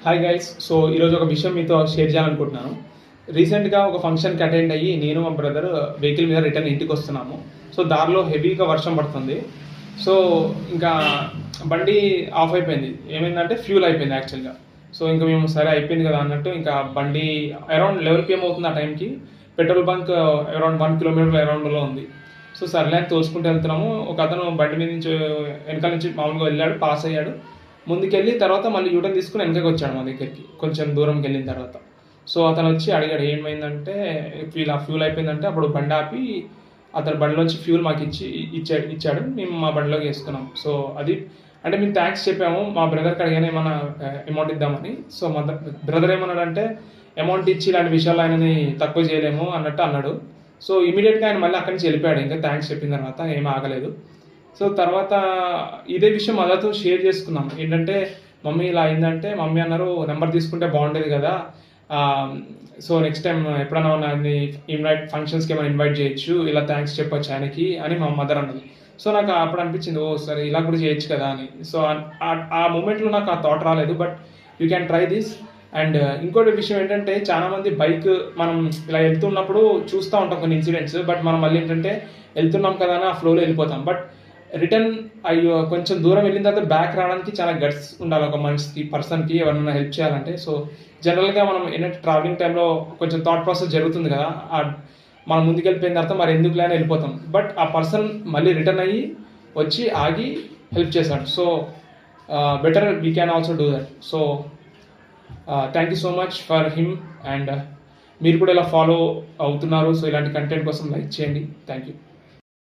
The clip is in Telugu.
Hi guys. సో ఈరోజు ఒక విషయం మీతో షేర్ చేయాలనుకుంటున్నాను. రీసెంట్గా ఒక ఫంక్షన్కి అటెండ్ అయ్యి నేను మా బ్రదర్ వెహికల్ మీద రిటర్న్ ఇంటికి వస్తున్నాము. సో దారిలో హెవీగా వర్షం పడుతుంది. సో ఇంకా బండి ఆఫ్ అయిపోయింది. ఏమైందంటే ఫ్యూల్ అయిపోయింది యాక్చువల్గా. సో ఇంకా మేము సరే అయిపోయింది కదా అన్నట్టు ఇంకా బండి అరౌండ్ 11 PM అవుతుంది. ఆ టైంకి పెట్రోల్ బంక్ అరౌండ్ 1 కిలోమీటర్ అరౌండ్లో ఉంది. సో సర్లే అని తోసుకుంటూ వెళ్తున్నాము. ఒక అతను బండి మీద నుంచి వెనకాల నుంచి మామూలుగా వెళ్ళాడు, పాస్ అయ్యాడు. ముందుకెళ్ళి తర్వాత మళ్ళీ యూటర్న్ తీసుకుని వెనకకి వచ్చాడు మా దగ్గరికి కొంచెం దూరంకి వెళ్ళిన తర్వాత. సో అతను వచ్చి అడిగాడు ఏమైందంటే ఫ్యూల్ అయిపోయిందంటే అప్పుడు బండి ఆపి అతని బండిలోంచి ఫ్యూల్ మాకు ఇచ్చాడు. మేము మా బండిలోకి వేసుకున్నాం. సో అది అంటే మేము థ్యాంక్స్ చెప్పాము. మా బ్రదర్కి అడిగానే ఏమైనా అమౌంట్ ఇద్దామని. సో మా బ్రదర్ ఏమన్నాడంటే అమౌంట్ ఇచ్చి ఇలాంటి విషయాలు ఆయనని తక్కువ చేయలేము అన్నట్టు అన్నాడు. సో ఇమీడియట్గా ఆయన మళ్ళీ అక్కడి నుంచి వెళ్ళిపోయాడు. ఇంకా థ్యాంక్స్ చెప్పిన తర్వాత ఏం ఆగలేదు. సో తర్వాత ఇదే విషయం మదర్తో షేర్ చేసుకున్నాం. ఏంటంటే మమ్మీ ఇలా అయిందంటే మమ్మీ అన్నారు నెంబర్ తీసుకుంటే బాగుండేది కదా, సో నెక్స్ట్ టైం ఎప్పుడన్నా ఫంక్షన్స్కి ఏమైనా ఇన్వైట్ చేయొచ్చు, ఇలా థ్యాంక్స్ చెప్పొచ్చు ఆయనకి అని మా మదర్ అన్నది. సో నాకు అప్పుడు అనిపించింది ఓ సరే ఇలా కూడా చేయొచ్చు కదా అని. సో ఆ మూమెంట్లో నాకు ఆ థాట్ రాలేదు. But you can try this. And ఇంకోటి విషయం ఏంటంటే చాలామంది బైక్ మనం ఇలా వెళ్తున్నప్పుడు చూస్తూ ఉంటాం కొన్ని ఇన్సిడెంట్స్. బట్ మనం మళ్ళీ ఏంటంటే వెళ్తున్నాం కదా అని ఆ ఫ్లోలో వెళ్ళిపోతాం. బట్ రిటర్న్ అయ్యో కొంచెం దూరం వెళ్ళిన తర్వాత బ్యాక్ రావడానికి చాలా గట్స్ ఉండాలి ఒక మనిషికి, పర్సన్కి ఎవరైనా హెల్ప్ చేయాలంటే. సో జనరల్గా మనం ఏంటంటే ట్రావెలింగ్ టైంలో కొంచెం థాట్ ప్రాసెస్ జరుగుతుంది కదా, మనం ముందుకు వెళ్ళిపోయిన తర్వాత మరి ఎందుకు లేని వెళ్ళిపోతాం. బట్ ఆ పర్సన్ మళ్ళీ రిటర్న్ అయ్యి వచ్చి ఆగి హెల్ప్ చేశాడు. So better we can also do that. So thank you so much for him. And మీరు కూడా ఇలా ఫాలో అవుతున్నారు. సో ఇలాంటి కంటెంట్ కోసం లైక్ చేయండి. Thank you.